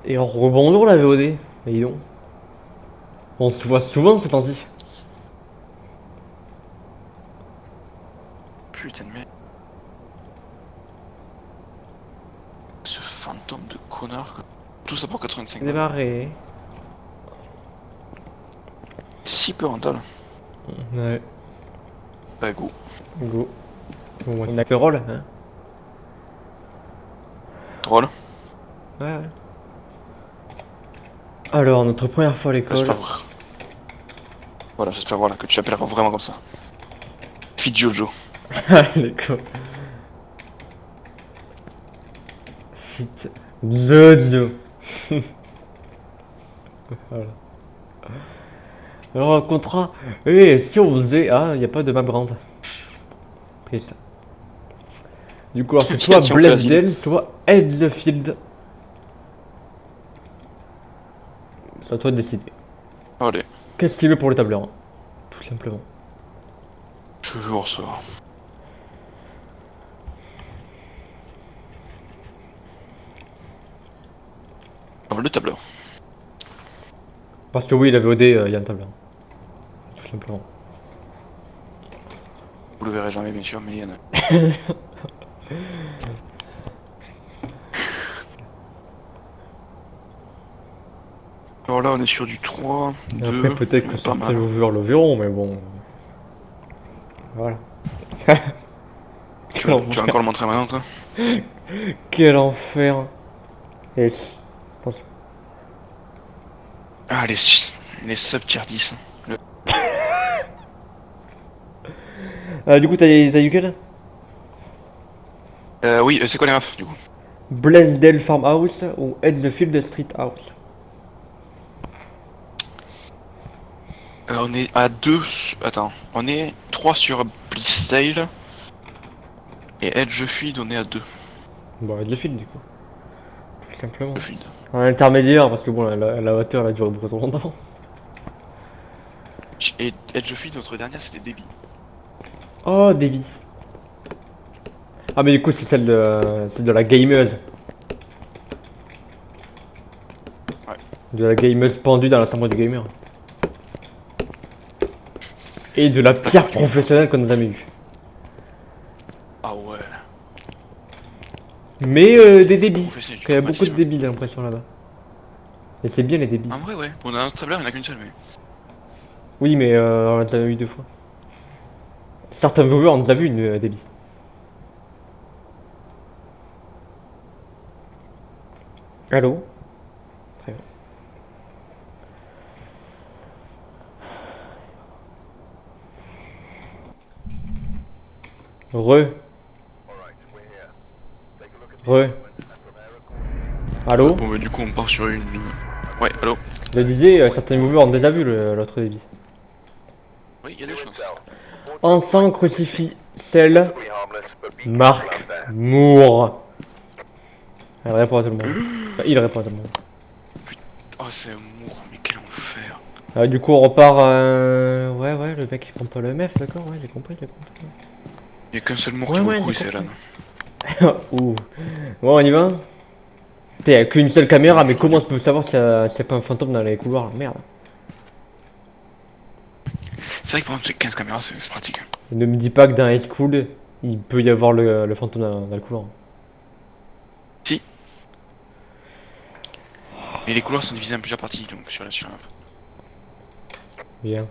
Et rebonjour la VOD. Mais dis donc. On se voit souvent ces temps-ci. Putain de merde. Ce fantôme de connard. Quoi. Tout ça pour 85 balles. Démarrer. Si peu rentable. Ouais. Bah go. Go. Bon, on a fait le rôle, hein. Drôle. Ouais, ouais. Alors, notre première fois à l'école. J'espère voir. Voilà, j'espère voilà, que tu l'appelleras vraiment comme ça. Fit Jojo. À l'école. Fit. Jojo. Voilà. Alors, le contrat. Et si on faisait. Ah, il n'y a pas de map grande. Triste. Du coup, alors c'est soit Si on fait Asile. Blaisdell, soit Edgefield. C'est à toi de décider. Allez, Qu'est-ce qu'il veut pour le tableur, hein, tout simplement. je vais voir ça. Ah, le tableur. Parce que oui, la VOD, il y a un tableur. Tout simplement. Vous le verrez jamais bien sûr, mais il y en a. Alors là on est sur du 3, Et 2, après, peut-être que pas certains mal. viewers le verront, mais bon. Voilà. Tu Quel vas, tu vas enfer. encore le montrer maintenant toi. Quel enfer. Et attention. Ah les sub tier 10. Du coup, t'as eu quel? Oui, c'est quoi les maps du coup? Blaisdell Farmhouse ou Edgefield Street House? On est à 2. Attends, on est 3 sur Blissdale. Et Edgefield on est à 2. Bon, Edgefield, du coup. Tout simplement. Edgefield. En intermédiaire, parce que bon, la hauteur, elle a duré beaucoup trop longtemps. Et Edgefield, notre dernière c'était Debbie. Oh, débit. Ah, mais du coup, c'est celle de la gameuse. Ouais. De la gameuse pendue dans la chambre du gamer. Et de la pire professionnelle qu'on a jamais eue. Ah ouais. Mais des débits. Professionnel du Il y a beaucoup de traumatisme. débits, j'ai l'impression là-bas. Et c'est bien les débits. En vrai ouais. Bon, dans notre tableur il n'y en a qu'une seule mais. Oui, mais on l'a eu 2 fois. Certains viewers ont déjà vu une débit. Allô? Très bien. Re. Re. Allô? Bon bah du coup on part sur une. Ouais, allô? Je disais, certains viewers ont déjà vu l'autre débit. Oui, il y a des chances. Encens, crucifix, sel, Marc, Moore. Elle répond à tout le monde. Enfin, il répond à tout le monde. Oh c'est amour, mais quel enfer. Du coup, on repart. Ouais, ouais, le mec il prend pas le MF, d'accord? Ouais, j'ai compris, j'ai compris. Il n'y a qu'un seul mour Ouais, qui vaut le ouais, coup j'ai et c'est Alan. compris. Ouh. Bon, on y va? T'es y'a qu'une seule caméra, mais Je comment reviens. je peux savoir s'il y a pas un fantôme dans les couloirs? Merde. C'est vrai que par exemple, c'est 15 caméras, c'est pratique. Ne me dis pas que dans High School, il peut y avoir le fantôme dans le couloir. Si. Et les couloirs sont divisés en plusieurs parties, donc sur la map. Bien.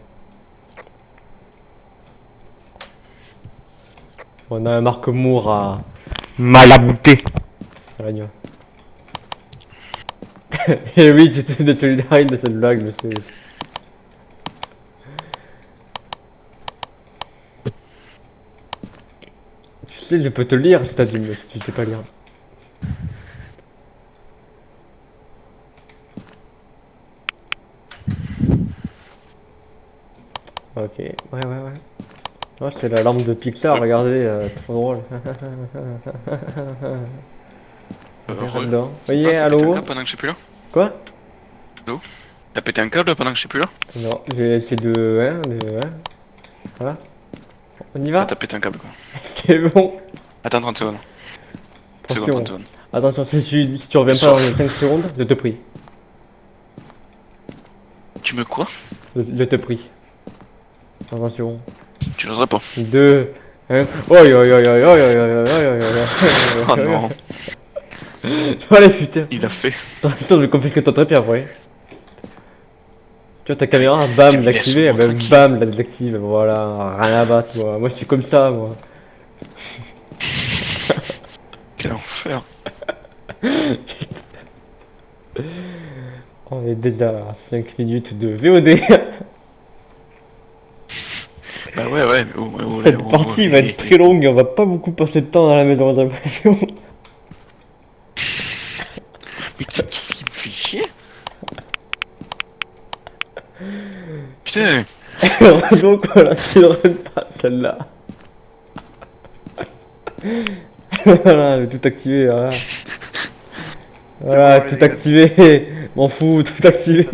On a un Marc Moore à Malabouté. Allez, on y va. Et oui, tu te désolidarises de cette blague, mais c'est. Tu sais, je peux te le lire si si tu sais pas lire. Ok, ouais, ouais, ouais. Oh, c'est la lampe de Pixar, regardez, trop drôle. Regarde dedans. Oui, Ah, t'as pété un allô? câble pendant que je suis plus là? Quoi? Allô? T'as pété un câble pendant que je suis plus là? Non, j'ai essayé de. Hein, voilà. On y Ah, va? t'as pété un câble quoi. C'est bon. Attends 30 secondes. 30 secondes, Attention. 30 secondes. Attention, si tu reviens pas dans les 5 secondes, je te prie. Tu me quoi? Je te prie. Attention. Tu n'oserais pas. 2, 1. Oi oi oi oi oi oi oi oi oi oi. Oh non, Allez putain. il a fait. Attention, je confisque ton trépied après. Tu vois ta caméra, bam, Tu me l'activer, laisses, moi, ben, tranquille. bam, la désactive, voilà, rien à battre moi. Moi je suis comme ça moi. Quel enfer. On est déjà à 5 minutes de VOD. Bah ouais, mais Cette partie va être très longue et on va pas beaucoup passer de temps dans la maison, j'ai l'impression. Mais qui me fait chier? Putain. Heureusement qu'on la signe pas celle-là. Voilà, je vais tout activer, voilà. Voilà, tout activé. M'en fous, tout activé.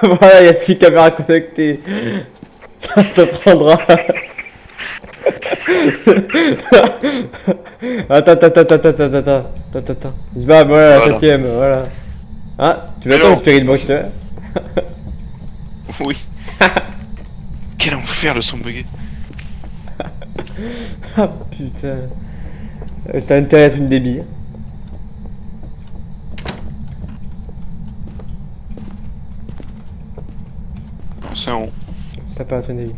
Voilà, il y a 6 caméras connectées. Ça te prendra. Attends. Je vais, voilà, la 7ème, voilà. Ah, tu l'attends, le Spirit Box là? Oui. Quel enfer le son bugué. Ah putain. Ça intéresse une débit. Non, c'est un rond. Ça peut être une débit.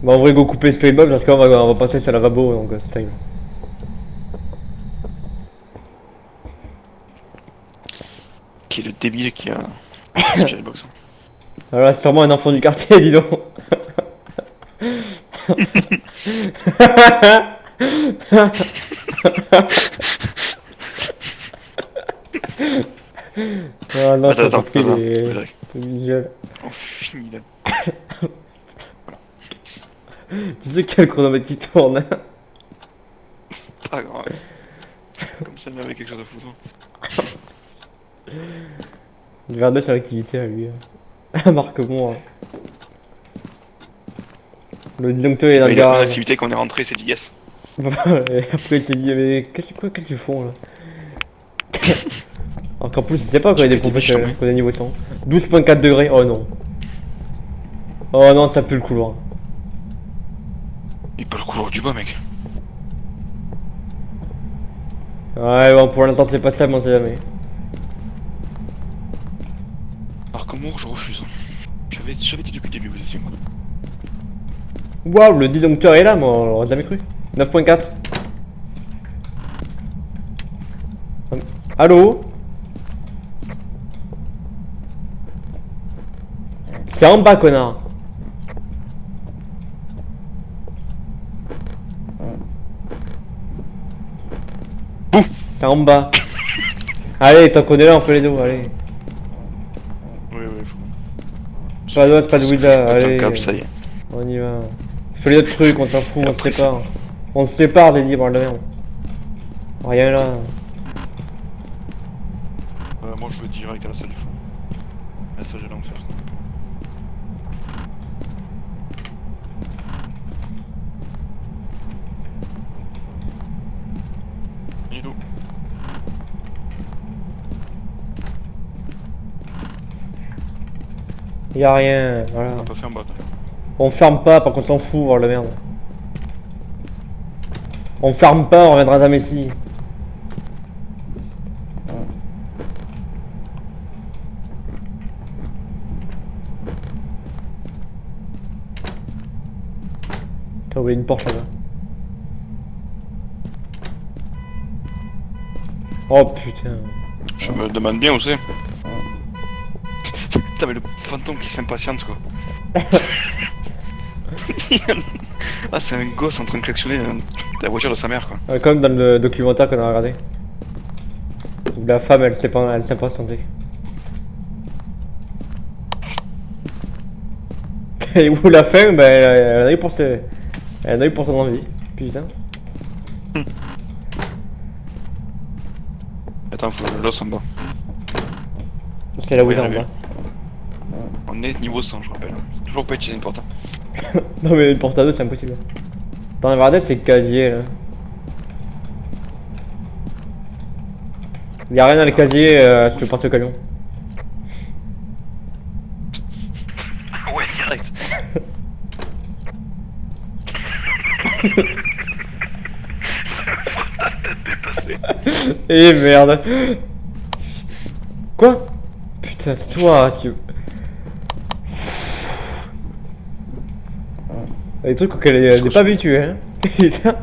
Bah en vrai go couper le Spirit Box parce qu'on va passer sur la lavabo donc c'est terrible. Qui est le débile qui a. Spirit Box. Voilà, c'est sûrement un enfant du quartier, dis donc. Ah non, ça Attends, pas pris les attends. visuels. On finit là. Tu sais quel chronomètre qui tourne hein? Pas grave. Comme ça, il avait quelque chose à foutre. Il va regarder sur l'activité à lui. Marque-moi. Le disjoncteur est dans le Il a une garage. activité quand on est rentré, c'est dit yes. Et après il s'est dit mais qu'est-ce qu'ils font là? Alors qu'en plus il sait pas quand il y a des professionnels, quand il y a niveau 100. 12.4 degrés, oh non. Oh non, ça pue le couloir. Il peut le couloir du bas, mec. Ouais bon pour l'instant c'est pas ça mais on sait jamais. Alors comment je refuse. J'avais dit depuis le début, vous étiez moi. Waouh, le disjoncteur est là, moi, on l'aurait jamais cru. 9.4. Allô? C'est en bas, connard. C'est en bas. Allez, tant qu'on est là, on fait les deux, allez. Oui, faut. Pas d'os, pas de Ouija, allez. Câble, ça y est. On y va. Fais les autres trucs, on s'en fout, on se sépare. On se sépare, j'ai dit, bordel de merde. Rien là. Moi je veux direct à la salle du fond. La salle de l'enfer. Nidou. Y'a rien, voilà. On a pas fait un bot. On ferme pas, par contre, on s'en fout, bordel de merde. On ferme pas, on reviendra jamais ici. T'as oublié une Porsche là-bas. Oh putain. Je me demande bien où c'est. T'avais le fantôme qui s'impatiente quoi. Ah c'est un gosse en train de klaxonner la voiture de sa mère quoi. Comme dans le documentaire qu'on a regardé. Où la femme elle s'impatientait. Et où la femme, bah, elle en a eu pour son envie. Putain. Attends, faut le l'os en bas. C'est là où Oui, t'es en oui. bas. On est niveau 100, je rappelle. Toujours pas utiliser une porte. Non mais une porte à dos c'est impossible. Dans la Vardette c'est casier là. Y'a rien dans le casier sur le porte-camion. Ouais, direct. Eh merde. Quoi? Putain c'est toi tu... Des trucs auxquels elle n'est pas habituée hein. Putain.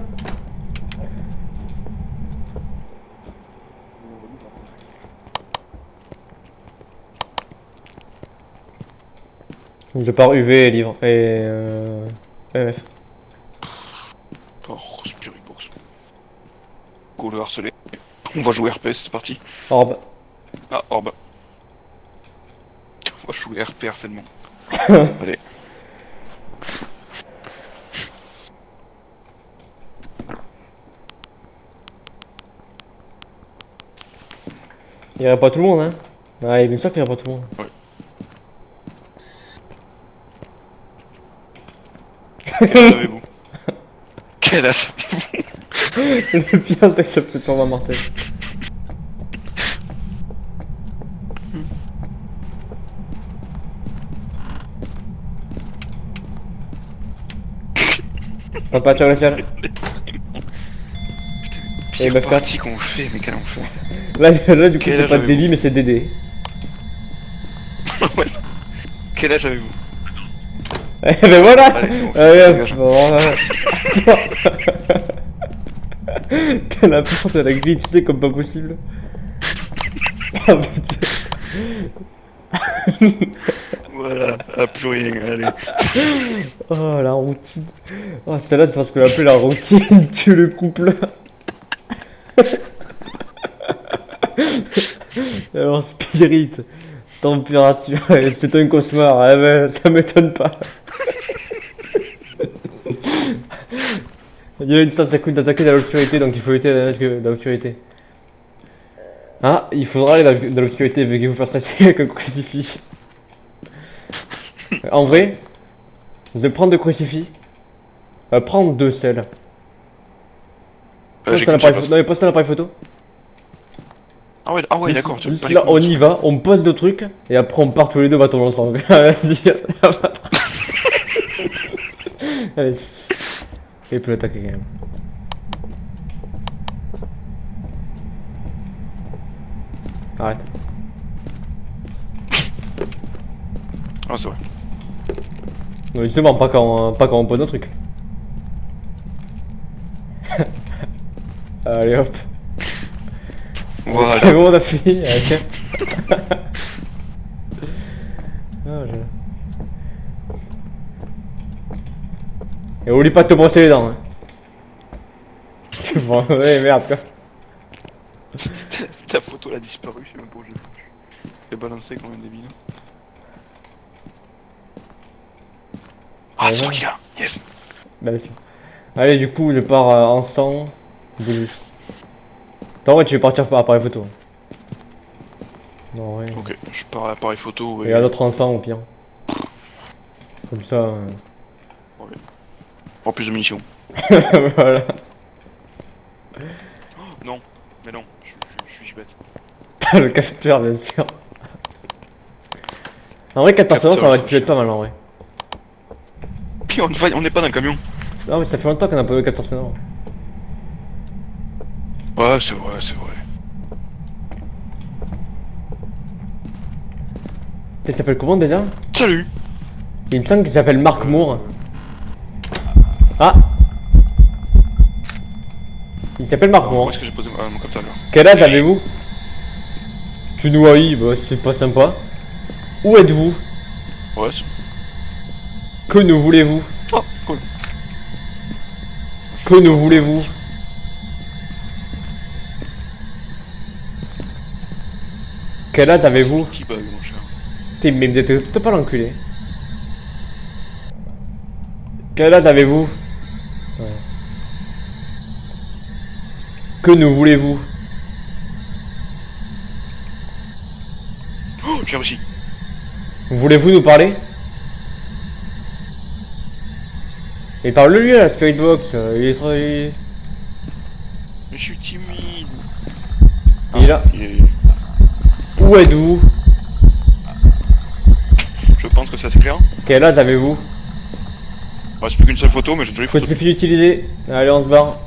Je pars UV et livre et EMF. Oh, Spirit Box. Go le harceler. On va jouer RP, c'est parti. Orbe. Ah, Orbe. On va jouer RP harcèlement. Allez. Il irait pas tout le monde hein. Ouais bien sûr qu'il irait pas tout le monde. Ouais. Quel âge avez-vous? Quel âge avez-vous? Le pire c'est que ça peut sûrement Marseille. Papa tu réussi là. Et Pire meuf partie qu'on fait, mais quel enfer. Là du coup Quel c'est âge pas avez-vous? Déby mais c'est Dédé. Ouais. Quel âge avez-vous? Eh ben voilà. Allez, c'est bon. Allez Dégage. hop, bon, T'as la porte elle a glitché comme pas possible. Ah putain. Voilà, ah, plus rien, allez. Oh la routine. Oh celle-là c'est parce qu'on l'appelle la routine tue le couple. Alors spirit, température, c'est un cauchemar, eh ben, ça m'étonne pas. Il y a une distance à coup d'attaquer dans l'obscurité donc il faut éviter dans l'obscurité. Ah, il faudra aller dans l'obscurité vu que vous faire statuer avec un crucifix. En vrai, je vais prendre deux crucifix. Prendre deux sels. J'ai Poste un qu'une seule appareil photo. Non mais poste un appareil photo. Ah ouais, d'accord. tu veux Juste pas les là, on coups, y va, on pose le truc, et après on part tous les deux bâtons ensemble. Vas-y, allez. Il peut l'attaquer quand même. Arrête. Ah, c'est vrai. Non, justement, pas quand on pose un truc. Allez hop. C'est Voilà. bon, on a fini. Ok. Ah, et oublie pas de te brosser les dents. Hein. Bon, ouais, merde quoi. Ta photo elle a disparu, je sais même pas où je l'ai foutu. Je l'ai balancé comme un débile. Ah, Ouais, c'est non. toi qui l'as. Yes. Bah, vas-y. Allez, du coup, je pars en sang. Bougie. Attends, ouais, tu veux partir par appareil photo. Non, ouais. Ok, je pars à l'appareil photo Et et... un autre en sang au pire. Comme ça. En plus de munitions. Voilà. Non, mais non, je suis bête. Le capteur, bien sûr. En vrai, 4 personnes, ça aurait pu être pas mal en vrai. Puis on n'est pas dans le camion. Non, mais ça fait longtemps qu'on a pas eu 4 personnes. Ouais, c'est vrai, c'est vrai. Il s'appelle comment déjà? Salut. Il me semble qu'il s'appelle Marc Moore. Ah! Il s'appelle Marc Où Moore. est-ce que j'ai posé mon capteur là? Quel âge avez-vous? Tu nous haïs, bah c'est pas sympa. Où êtes-vous? Ouais, c'est... Que nous voulez-vous? Oh, cool. Que nous voulez-vous? Quel âge avez-vous? Petit bug, mon cher. T'es mais vous êtes pas l'enculé. Quel âge avez-vous? Ouais. Que nous voulez-vous? J'ai réussi. Voulez-vous nous parler? Et parle lui là, Skybox, il est trop... Mais je suis timide. Il est là. Où êtes-vous? Je pense que ça c'est clair. Quel âge avez-vous? Il reste plus qu'une seule photo, mais j'ai une jolie photo. Crucifix utilisé. Allez, on se barre.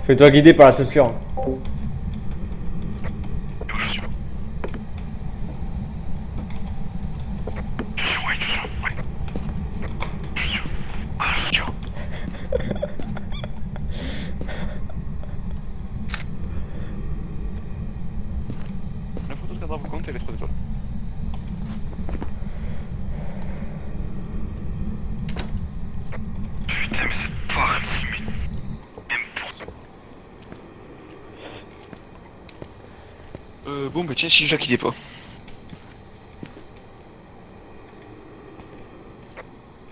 Fais-toi guider par la chaussure. La photo de cadavre compte et les 3 étoiles. Putain, mais cette partie, mais n'importe. Bon, bah tiens, si je la quittais pas.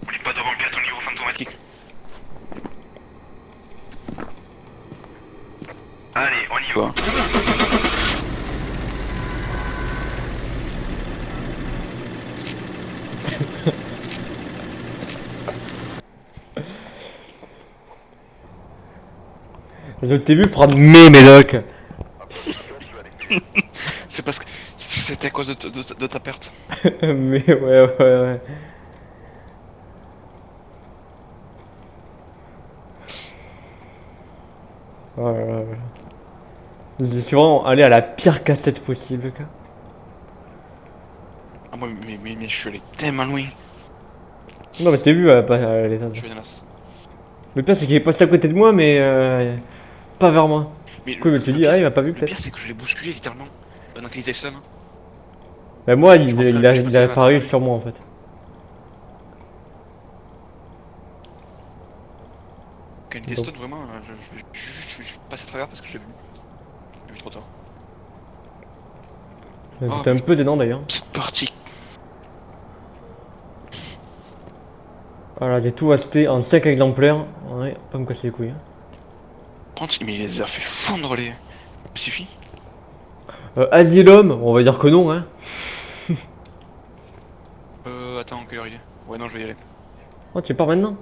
Oublie pas de remplir ton niveau fantomatique. Allez, on y va. Je t'ai vu prendre mes médocs. C'est parce que c'était à cause de ta perte. Mais ouais. Oh là là. Je suis vraiment allé à la pire cassette possible, quoi. Ah, moi, mais je suis allé tellement loin. Non, mais je t'ai vu à l'étage. Je suis naze. Le pire, c'est qu'il est passé à côté de moi, mais pas vers moi. Mais Du coup, je me suis dit, pire, ah, il m'a pas vu le pire, peut-être. c'est que je l'ai bousculé littéralement pendant qu'il était stun. Bah, moi, Je crois que il je a passais à apparu travers. sur moi en fait. Quand il était stun, vraiment, je suis passé à travers parce que je l'ai vu. J'ai vu trop tard. J'étais un peu gênant d'ailleurs. C'est parti. Voilà, j'ai tout acheté en 5 exemplaires. Ouais, pas me casser les couilles. Contre, mais il les a fait fondre les. Suffit. Asylum, on va dire que non, hein. Attends, quelle heure il est? Ouais, non, je vais y aller. Oh, tu pars maintenant?